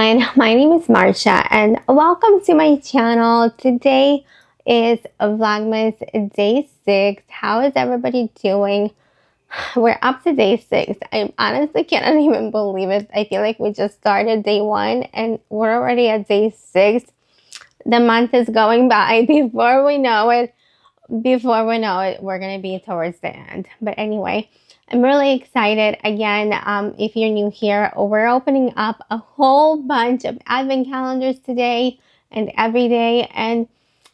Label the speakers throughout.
Speaker 1: everyone, my name is Marsha and welcome to my channel. Today is Vlogmas day 6. How is everybody doing? We're up to day 6. I honestly cannot even believe it. I feel like we just started day 1 and we're already at day 6. The month is going by. Before we know it, we're going to be towards the end. But anyway, I'm really excited. Again, if you're new here, we're opening up a whole bunch of advent calendars today and every day. And,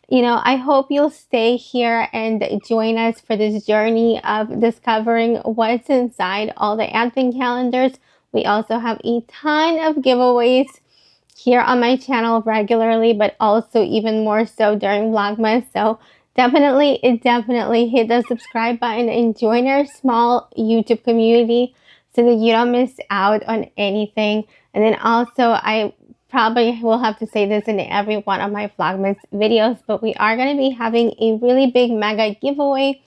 Speaker 1: you know, I hope you'll stay here and join us for this journey of discovering what's inside all the advent calendars. We also have a ton of giveaways here on my channel regularly, but also even more so during Vlogmas. So definitely hit the subscribe button and join our small YouTube community so that you don't miss out on anything. And then also, I probably will have to say this in every one of my Vlogmas videos, but we are going to be having a really big mega giveaway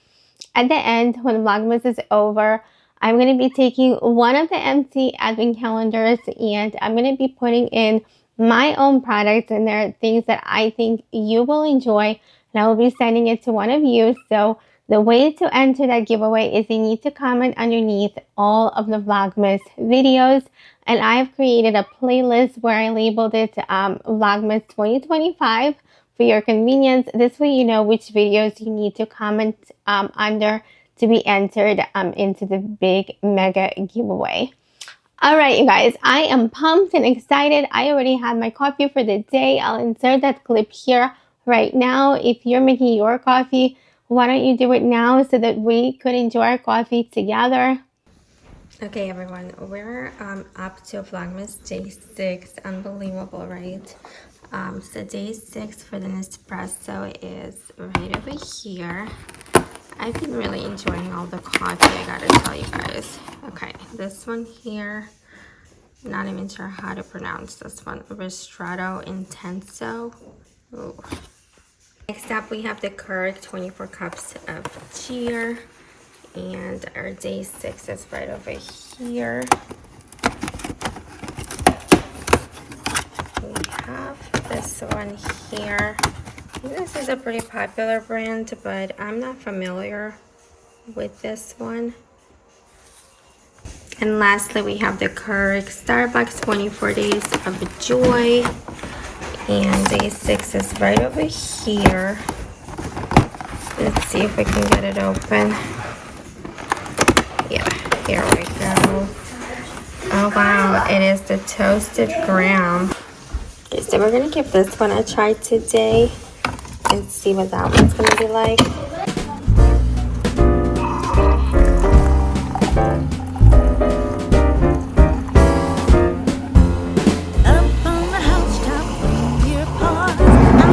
Speaker 1: at the end when Vlogmas is over. I'm going to be taking one of the empty advent calendars and I'm going to be putting in my own products, and there are things that I think you will enjoy, and I will be sending it to one of you. So the way to enter that giveaway is you need to comment underneath all of the Vlogmas videos, and I've created a playlist where I labeled it Vlogmas 2025 for your convenience. This way you know which videos you need to comment under to be entered into the big mega giveaway. All right, you guys, I am pumped and excited. I already had my coffee for the day. I'll insert that clip here right now. If you're making your coffee, why don't you do it now so that we could enjoy our coffee together? Okay, everyone, we're up to Vlogmas day 6. Unbelievable, right? So day 6 for the Nespresso is right over here. I've been really enjoying all the coffee, I gotta tell you guys. Okay, this one here, not even sure how to pronounce this one. Ristretto Intenso. Ooh. Next up, we have the Keurig 24 cups of cheer. And our day 6 is right over here. We have this one here. This is a pretty popular brand, but I'm not familiar with this one. And lastly, we have the Keurig Starbucks 24 Days of Joy. And day 6 is right over here. Let's see if we can get it open. Yeah, here we go. Oh wow, it is the toasted graham. Okay, so we're gonna give this one a try today and see what that one's gonna be like.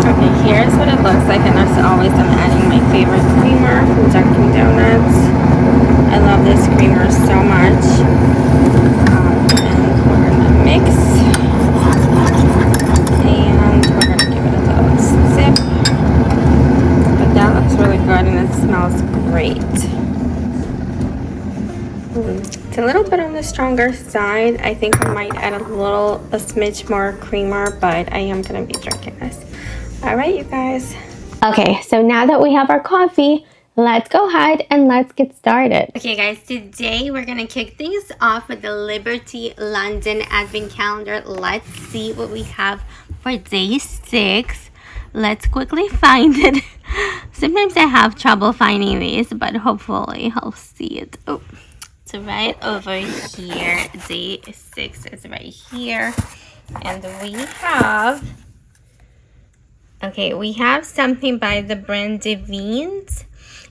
Speaker 1: Okay, here's what it looks like, and as always, I'm adding my favorite creamer from Dunkin' Donuts. I love this creamer so much. And we're gonna mix, and we're gonna give it a little sip. But that looks really good and it smells great. It's a little bit on the stronger side. I think I might add a smidge more creamer, but I am gonna be drinking this. All right, you guys. Okay, so now that we have our coffee, let's go ahead and let's get started. Okay, guys, today we're gonna kick things off with the Liberty London Advent Calendar. Let's see what we have for day 6. Let's quickly find it. Sometimes I have trouble finding these, but hopefully I'll see it. Oh, it's right over here. Day 6 is right here. And we have... Okay, we have something by the brand Devines,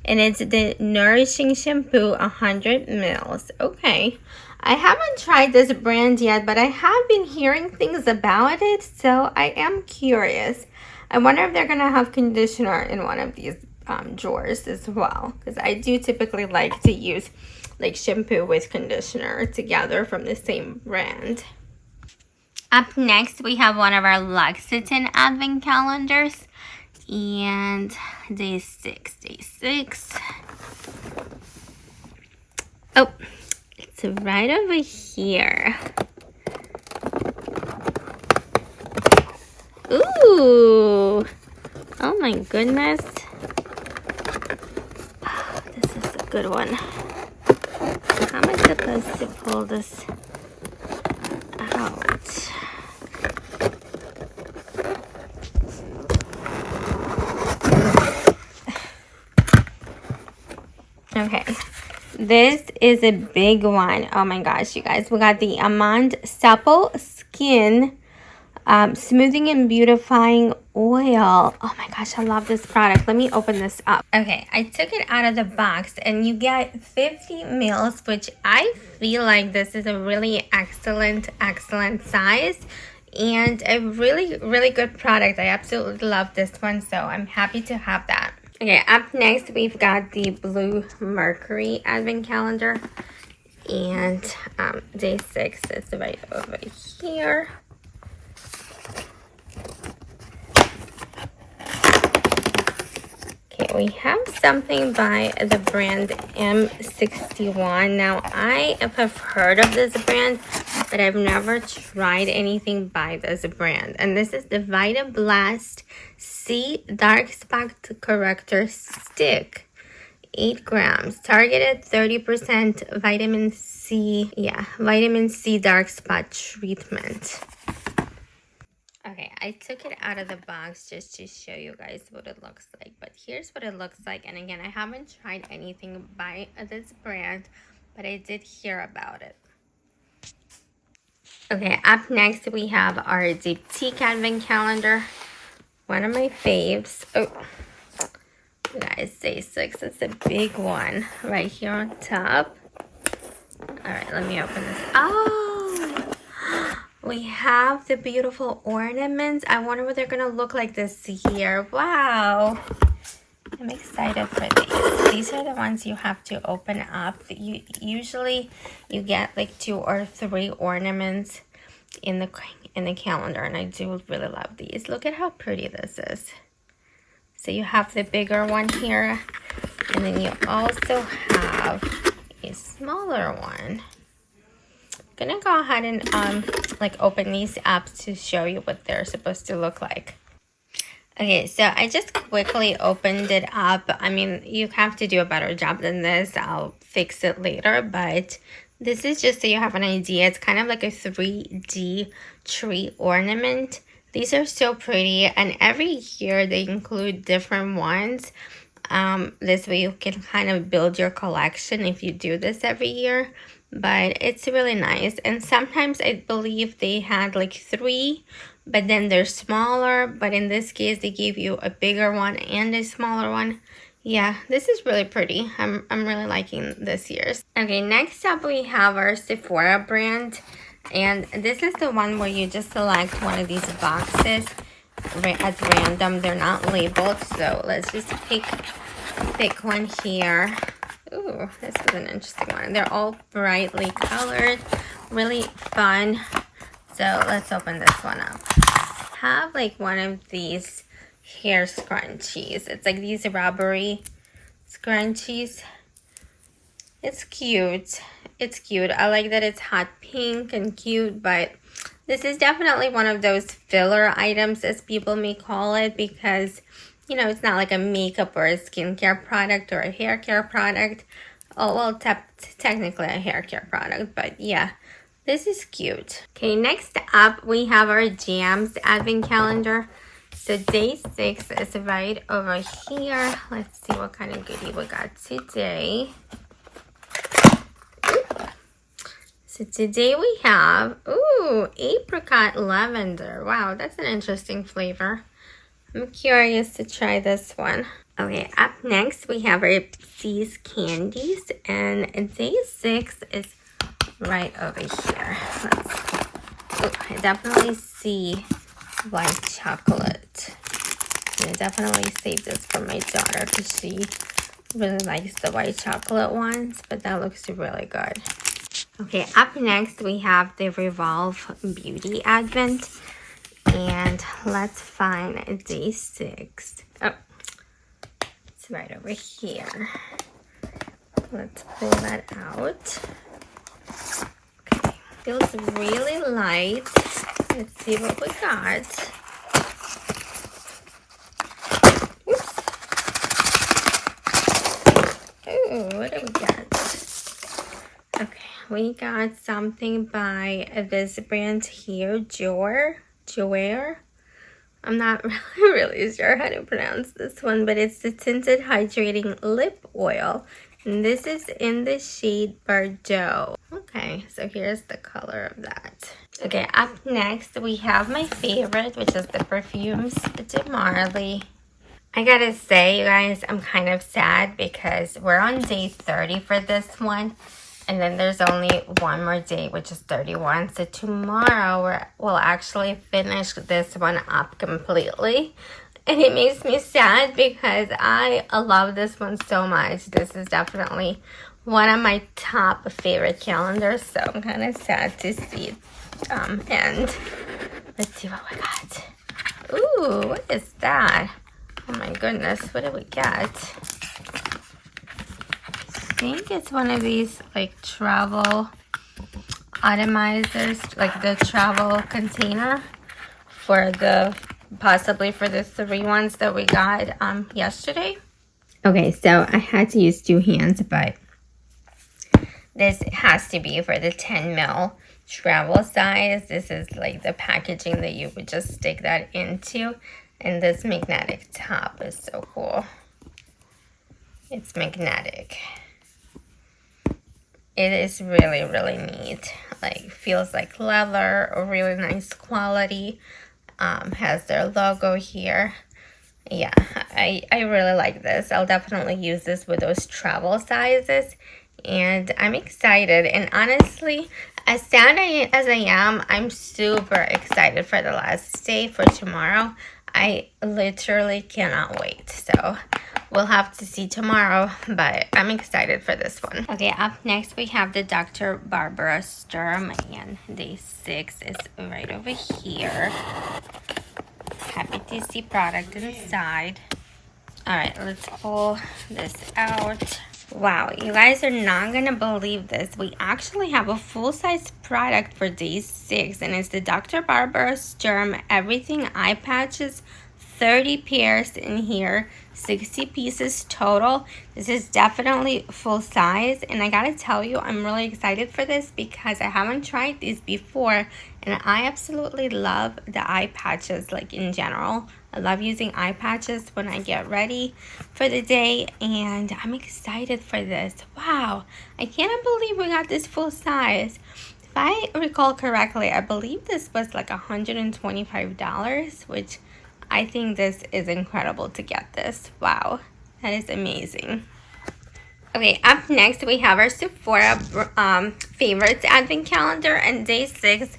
Speaker 1: and it's the Nourishing Shampoo 100 mils. Okay, I haven't tried this brand yet, but I have been hearing things about it, so I am curious. I wonder if they're gonna have conditioner in one of these drawers as well, because I do typically like to use like shampoo with conditioner together from the same brand. Up next, we have one of our Lexington Advent calendars, and day 6. Oh, it's right over here. Ooh! Oh my goodness. This is a good one. How am I supposed to pull this out? Okay. This is a big one. Oh my gosh, you guys. We got the Amand Supple Skin Smoothing and Beautifying Oil. Oh my gosh, I love this product. Let me open this up. Okay, I took it out of the box and you get 50 mils, which I feel like this is a really excellent size and a really good product. I absolutely love this one, so I'm happy to have that. Okay, up next we've got the Blue Mercury Advent Calendar, and day 6 is right over here. Okay, we have something by the brand M61. Now, I have heard of this brand, but I've never tried anything by this brand. And this is the Vita Blast C Dark Spot Corrector Stick. 8 grams. Targeted 30% vitamin C. Yeah, vitamin C dark spot treatment. Okay, I took it out of the box just to show you guys what it looks like. But here's what it looks like. And again, I haven't tried anything by this brand, but I did hear about it. Okay, up next we have our Diptyque Advent Calendar. One of my faves. Oh, you guys, day 6 is a big one right here on top. All right, let me open this. Oh! We have the beautiful ornaments. I wonder what they're gonna look like this year. Wow. I'm excited for these. These are the ones you have to open up. Usually you get like 2 or 3 ornaments in the calendar, and I do really love these. Look at how pretty this is. So you have the bigger one here, and then you also have a smaller one. I'm gonna go ahead and like open these up to show you what they're supposed to look like. Okay, so I just quickly opened it up. I mean, you have to do a better job than this. I'll fix it later, but this is just so you have an idea. It's kind of like a 3D tree ornament. These are so pretty, and every year they include different ones. This way you can kind of build your collection if you do this every year. But it's really nice, and sometimes I believe they had like 3, but then they're smaller. But in this case, they gave you a bigger one and a smaller one. Yeah, this is really pretty. I'm really liking this year's. Okay, next up we have our Sephora brand, and this is the one where you just select one of these boxes at random. They're not labeled, so let's just pick one here. Ooh, this is an interesting one. They're all brightly colored, really fun. So let's open this one up. Have like one of these hair scrunchies. It's like these rubbery scrunchies. It's cute. It's cute. I like that it's hot pink and cute, but this is definitely one of those filler items, as people may call it, because you know, it's not like a makeup or a skincare product or a hair care product. Oh, well, technically a hair care product, but yeah, this is cute. Okay, next up, we have our Jams Advent Calendar. So day 6 is right over here. Let's see what kind of goodie we got today. So today we have, ooh, apricot lavender. Wow, that's an interesting flavor. I'm curious to try this one. Okay, up next we have our Seas Candies, and day 6 is right over here. I definitely see white chocolate. And I definitely saved this for my daughter because she really likes the white chocolate ones, but that looks really good. Okay, up next we have the Revolve Beauty Advent. And let's find day 6. Oh, it's right over here. Let's pull that out. Okay, feels really light. Let's see what we got. we got something by this brand here, Joer. I'm not really sure how to pronounce this one, but it's the Tinted Hydrating Lip Oil. And this is in the shade Bordeaux. Okay, so here's the color of that. Okay, up next we have my favorite, which is the Perfumes de Marly. I gotta say, you guys, I'm kind of sad because we're on day 30 for this one. And then there's only one more day, which is 31. So tomorrow we'll actually finish this one up completely. And it makes me sad because I love this one so much. This is definitely one of my top favorite calendars. So I'm kind of sad to see it end. Let's see what we got. Ooh, what is that? Oh my goodness, what did we get? I think it's one of these like travel atomizers, like the travel container for the possibly for the 3 ones that we got yesterday. Okay, so I had to use 2 hands, but this has to be for the 10 ml travel size. This is like the packaging that you would just stick that into, and this magnetic top is so cool. It's magnetic. It is really, really neat. Like, feels like leather, a really nice quality. Has their logo here. Yeah, I really like this. I'll definitely use this with those travel sizes. And I'm excited. And honestly, as sad as I am, I'm super excited for the last day, for tomorrow. I literally cannot wait. So we'll have to see tomorrow, but I'm excited for this one. Okay, up next we have the Dr. Barbara Sturm, and day 6 is right over here. Happy to see product inside. All right, let's pull this out. Wow, you guys are not gonna believe this. We actually have a full-size product for day 6, and it's the Dr. Barbara Sturm Everything Eye Patches. 30 pairs in here, 60 pieces total. This is definitely full size, and I gotta tell you, I'm really excited for this because I haven't tried these before, and I absolutely love the eye patches, like in general. I love using eye patches when I get ready for the day, and I'm excited for this. Wow, I cannot believe we got this full size. If I recall correctly, I believe this was like $125, which I think this is incredible to get this. Wow, that is amazing. Okay, up next we have our Sephora favorites advent calendar, and day 6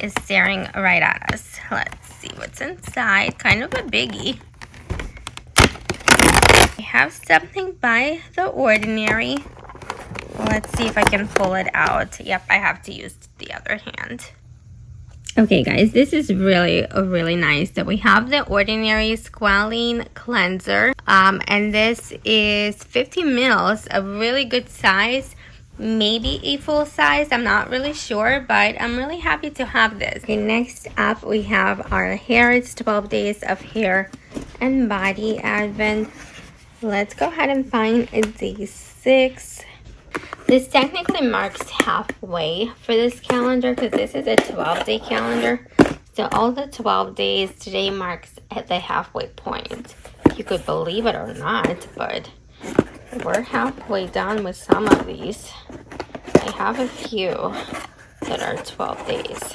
Speaker 1: is staring right at us. Let's see what's inside. Kind of a biggie. We have something by The Ordinary. Let's see if I can pull it out. Yep, I have to use the other hand. Okay guys, this is really nice. So we have the Ordinary Squalene Cleanser, and this is 50 mils, a really good size, maybe a full size, I'm not really sure, but I'm really happy to have this. Okay, next up we have our hair. It's 12 days of hair and body advent. Let's go ahead and find day 6. This technically marks halfway for this calendar because this is a 12-day calendar. So all the 12 days, today marks at the halfway point. You could believe it or not, but we're halfway done with some of these. I have a few that are 12 days.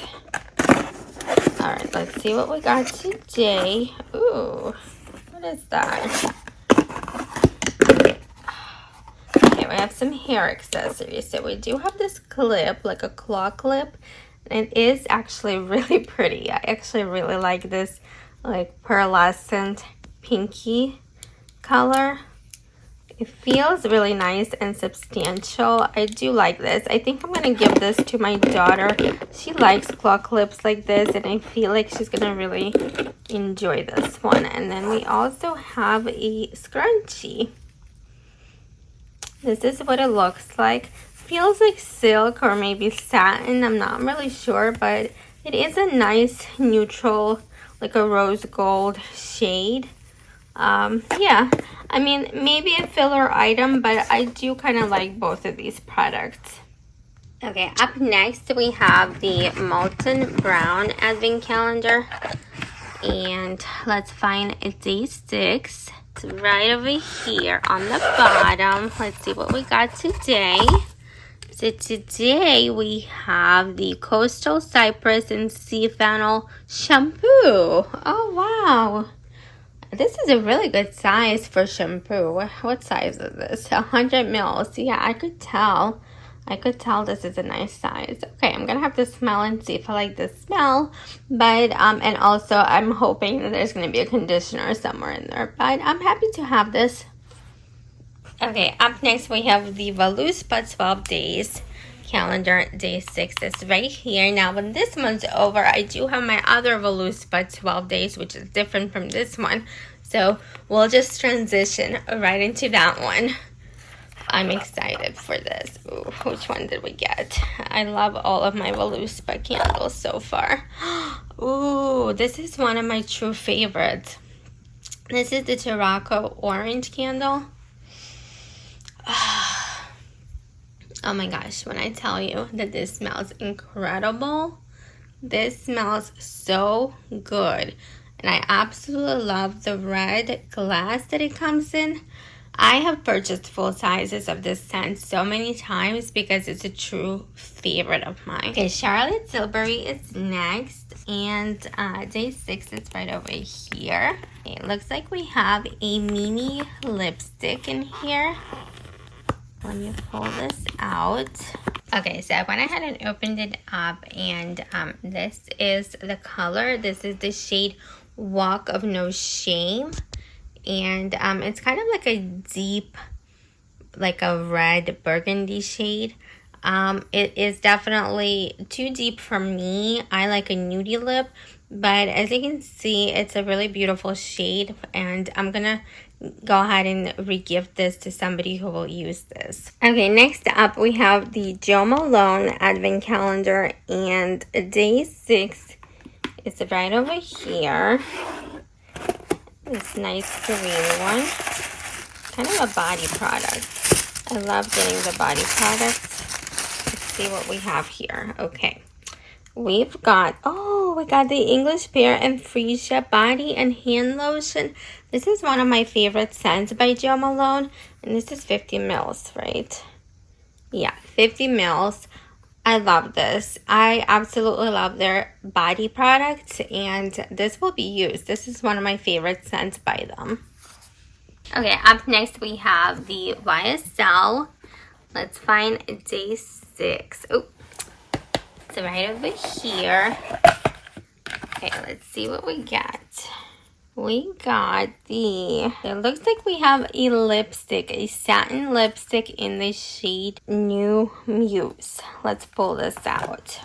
Speaker 1: All right, let's see what we got today. Ooh, what is that? We have some hair accessories. So we do have this clip, like a claw clip, and it is actually really pretty. I actually really like this like pearlescent pinky color. It feels really nice and substantial. I do like this. I think I'm gonna give this to my daughter. She likes claw clips like this, and I feel like she's gonna really enjoy this one. And then we also have a scrunchie. This is what it looks like. Feels like silk or maybe satin. I'm not really sure, but it is a nice neutral, like a rose gold shade. Yeah, I mean, maybe a filler item, but I do kind of like both of these products. Okay, up next we have the Molten Brown Advent Calendar. And let's find day 6. It's right over here on the bottom. Let's see what we got today. So today we have the Coastal Cypress and Sea Fennel Shampoo. Oh, wow. This is a really good size for shampoo. What size is this? 100 mils. Yeah, I could tell. I could tell this is a nice size. Okay, I'm gonna have to smell and see if I like the smell. But and also I'm hoping that there's gonna be a conditioner somewhere in there. But I'm happy to have this. Okay, up next we have the Voluspa 12 days calendar. Day 6 is right here. Now when this month's over, I do have my other Voluspa 12 days, which is different from this one. So we'll just transition right into that one. I'm excited for this. Ooh, which one did we get? I love all of my Voluspa candles so far. Ooh, this is one of my true favorites. This is the Tarocco Orange candle. Oh my gosh, when I tell you that this smells incredible, this smells so good. And I absolutely love the red glass that it comes in. I have purchased full sizes of this scent so many times because it's a true favorite of mine. Okay, Charlotte Tilbury is next, and day 6 is right over here. Okay, it looks like we have a mini lipstick in here. Let me pull this out. Okay, so I went ahead and opened it up, and this is the color. This is the shade Walk of No Shame. And it's kind of like a deep, like a red burgundy shade. It is definitely too deep for me. I like a nudie lip, but as you can see, it's a really beautiful shade, and I'm gonna go ahead and re-gift this to somebody who will use this. Okay, next up we have the Jo Malone Advent Calendar, and day 6 is right over here. This nice green one. Kind of a body product. I love getting the body products. Let's see what we have here. Okay. We've got, we got the English Pear and Freesia Body and Hand Lotion. This is one of my favorite scents by Jo Malone. And this is 50 mils, right? Yeah, 50 mils. I love this. I absolutely love their body products, and this will be used. This is one of my favorite scents by them. Okay, up next we have the YSL. Let's find day 6. Oh, it's right over here. Okay, let's see what we got. We got it looks like we have a lipstick, a satin lipstick in the shade New Muse. Let's pull this out.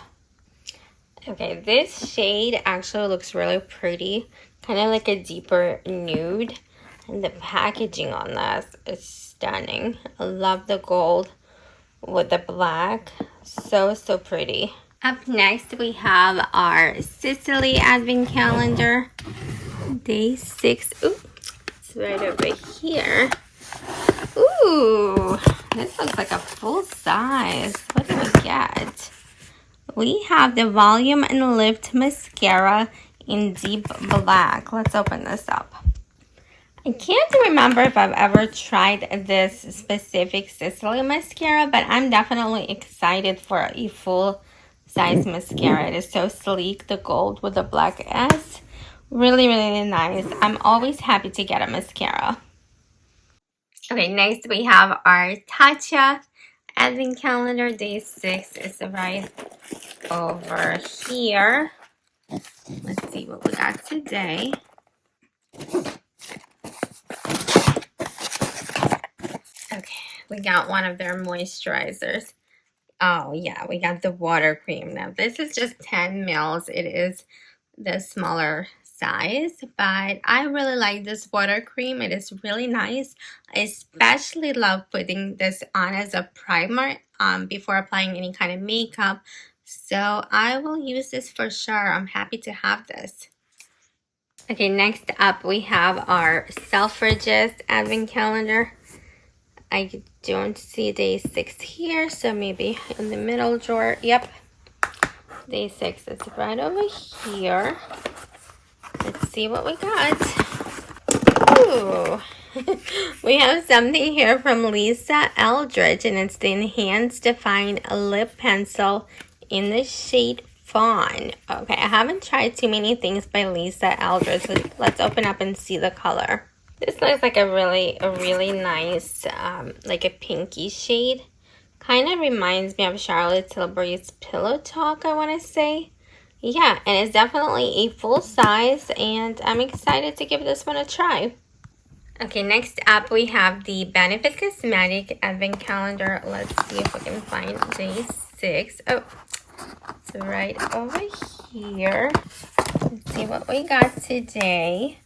Speaker 1: Okay, this shade actually looks really pretty, kind of like a deeper nude. And the packaging on this is stunning. I love the gold with the black. So pretty. Up next, we have our Sicily Advent Calendar. Day 6. Ooh, it's right over here. Ooh, this looks like a full size. What do we get? We have the Volume and Lift Mascara in deep black. Let's open this up. I can't remember if I've ever tried this specific Sicily mascara, but I'm definitely excited for a full size mascara. It is so sleek, the gold with the black S. Really nice. I'm always happy to get a mascara. Okay, next we have our Tatcha Advent Calendar. Day 6 is right over here. Let's see what we got today. Okay, we got one of their moisturizers. Oh yeah, we got the water cream. Now this is just 10 mils. It is the smaller size, but I really like this water cream. It is really nice. I especially love putting this on as a primer before applying any kind of makeup. So I will use this for sure. I'm happy to have this. Okay, next up we have our Selfridges Advent Calendar. I don't see day 6 here, so maybe in the middle drawer. Yep, day 6 is right over here. Let's see what we got. Ooh, we have something here from Lisa Eldridge, and it's the Enhanced Define Lip Pencil in the shade Fawn. Okay, I haven't tried too many things by Lisa Eldridge, so let's open up and see the color. This looks like a really nice, like a pinky shade. Kind of reminds me of Charlotte Tilbury's Pillow Talk, I want to say. Yeah, and it's definitely a full size, and I'm excited to give this one a try. Okay, next up we have the Benefit Cosmetic Advent Calendar. Let's see if we can find day 6. Oh, it's right over here. Let's see what we got today.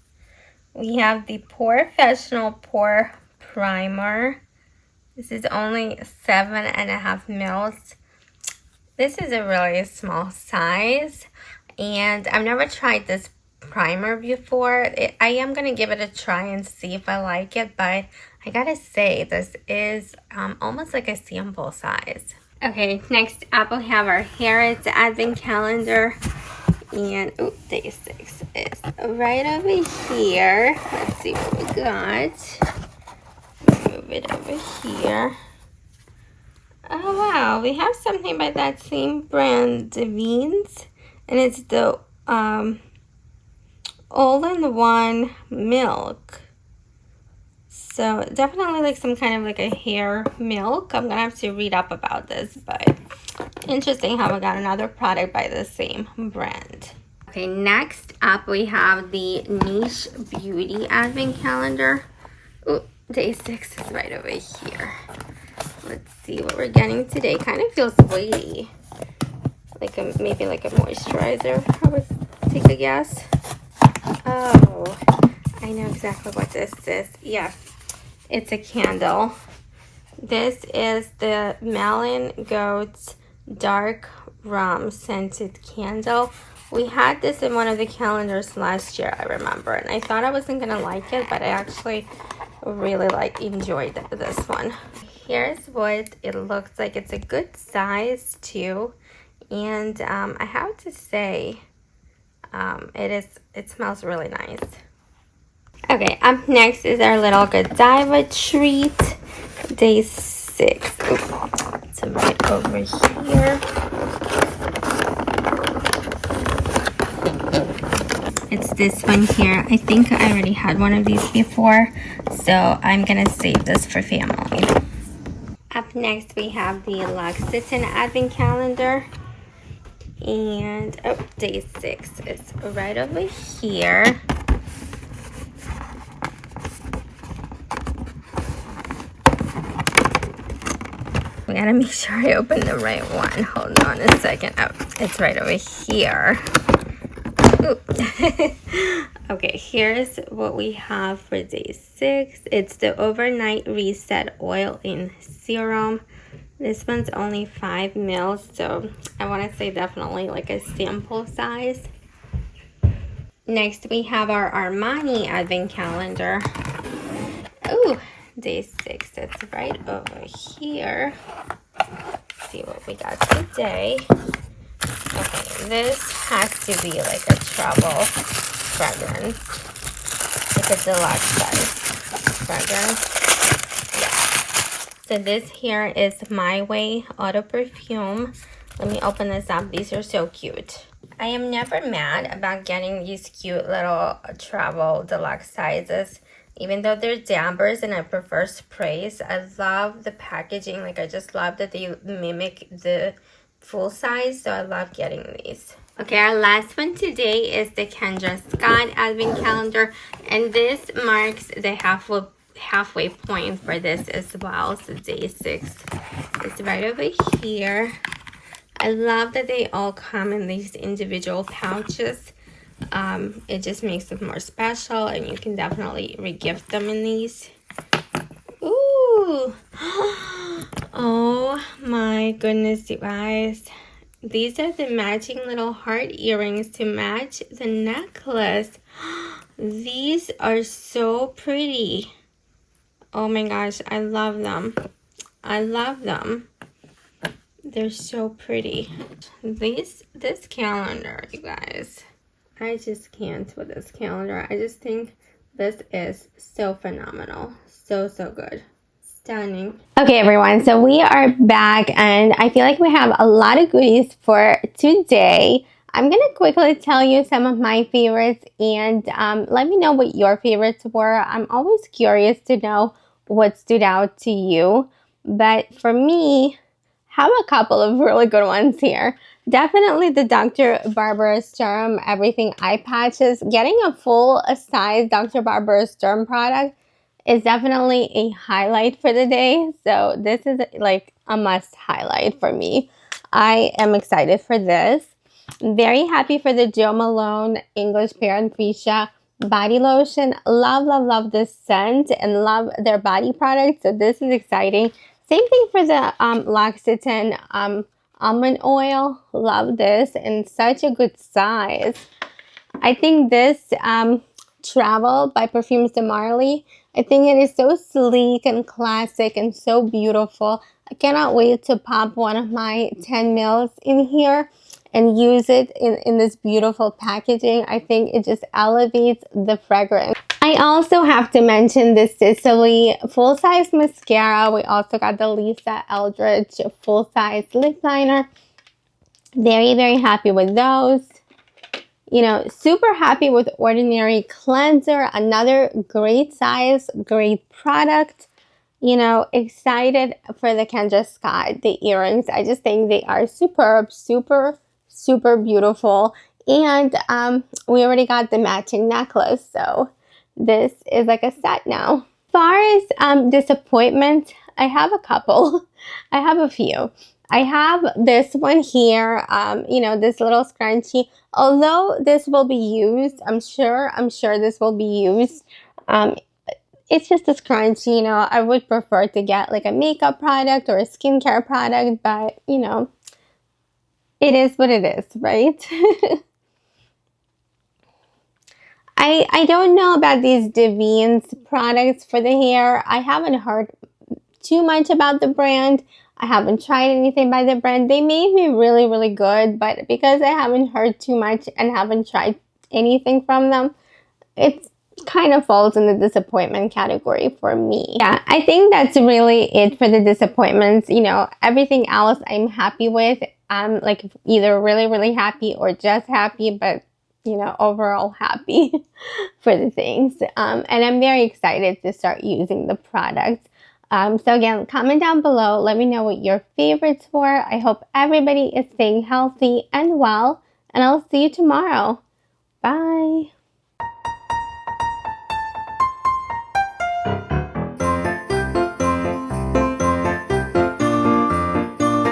Speaker 1: We have the Professional Pore Primer. This is only 7.5 mils. This is a really small size, and I've never tried this primer before. I am going to give it a try and see if I like it, but I gotta say this is almost like a sample size. Okay, next up we have our Harrods Advent Calendar, and day 6 is right over here. Let's see what we got. Move it over here. Oh wow, we have something by that same brand, Davines, and it's the all-in-one milk. So definitely like some kind of like a hair milk. I'm gonna have to read up about this, but interesting how we got another product by the same brand. Okay, next up we have the Niche Beauty Advent Calendar. Ooh, day 6 is right over here. Let's see what we're getting today. Kind of feels weighty. Like maybe like a moisturizer, I would take a guess. Oh, I know exactly what this is. Yeah, it's a candle. This is the Melon Goats Dark Rum Scented Candle. We had this in one of the calendars last year, I remember, and I thought I wasn't gonna like it, but I actually really enjoyed this one. Here's what it looks like. It's a good size too, and I have to say it smells really nice. Okay, up next is our little Godiva treat, day 6. It's right over here. It's this one here. I think I already had one of these before, so I'm gonna save this for family. Up next we have the L'Occitane Advent Calendar, and day 6 is right over here. We gotta make sure I open the right one. Hold on a second. Oh, it's right over here. Okay, here's what we have for day 6. It's the Overnight Reset Oil in Serum. This one's only 5 mils, so I want to say definitely like a sample size. Next, we have our Armani Advent Calendar. Ooh, day 6. It's right over here. Let's see what we got today. Okay, this has to be like a travel fragrance, like a deluxe size fragrance. Yeah. So this here is My Way Auto Perfume. Let me open this up. These are so cute. I am never mad about getting these cute little travel deluxe sizes. Even though they're dampers and I prefer sprays, I love the packaging. Like, I just love that they mimic the full size, so I love getting these. Okay, our last one today is the Kendra Scott Advent Calendar, and this marks the halfway point for this as well. So day 6 is right over here. I love that they all come in these individual pouches. It just makes it more special, and you can definitely re-gift them in these. Ooh! Oh my goodness, you guys. These are the matching little heart earrings to match the necklace. These are so pretty. Oh my gosh, I love them. I love them. They're so pretty. This calendar, you guys. I just can't with this calendar. I just think this is so phenomenal. So good. Stunning. Okay, everyone. So we are back, and I feel like we have a lot of goodies for today. I'm going to quickly tell you some of my favorites, and let me know what your favorites were. I'm always curious to know what stood out to you. But for me, I have a couple of really good ones here. Definitely the Dr. Barbara Sturm Everything Eye Patches. Getting a full-size Dr. Barbara Sturm product is definitely a highlight for the day. So this is like a must highlight for me. I am excited for this. Very happy for the Jo Malone English Pear and Fuchsia body lotion. Love this scent and love their body product. So this is exciting. Same thing for the L'Occitane almond oil. Love this and such a good size. I think this Travel by Perfumes de Marly, I think it is so sleek and classic and so beautiful. I cannot wait to pop one of my 10 mils in here and use it in this beautiful packaging. I think it just elevates the fragrance. I also have to mention the Sicily full-size mascara. We also got the Lisa Eldridge full-size lip liner. Very happy with those. You know, super happy with Ordinary Cleanser. Another great size, great product. You know, excited for the Kendra Scott, the earrings. I just think they are superb, super beautiful. And we already got the matching necklace, so this is like a set now. As far as disappointment, I have a couple. I have a few. I have this one here, you know, this little scrunchie. Although this will be used, I'm sure this will be used. It's just a scrunchie, you know. I would prefer to get like a makeup product or a skincare product, but you know, it is what it is, right? I don't know about these Devine's products for the hair. I haven't heard too much about the brand. I haven't tried anything by the brand. They may be really good, but because I haven't heard too much and haven't tried anything from them, it kind of falls in the disappointment category for me. Yeah, I think that's really it for the disappointments. You know, everything else I'm happy with. I'm like either really happy or just happy, but you know, overall happy for the things. And I'm very excited to start using the products. So again, comment down below. Let me know what your favorites were. I hope everybody is staying healthy and well. And I'll see you tomorrow. Bye.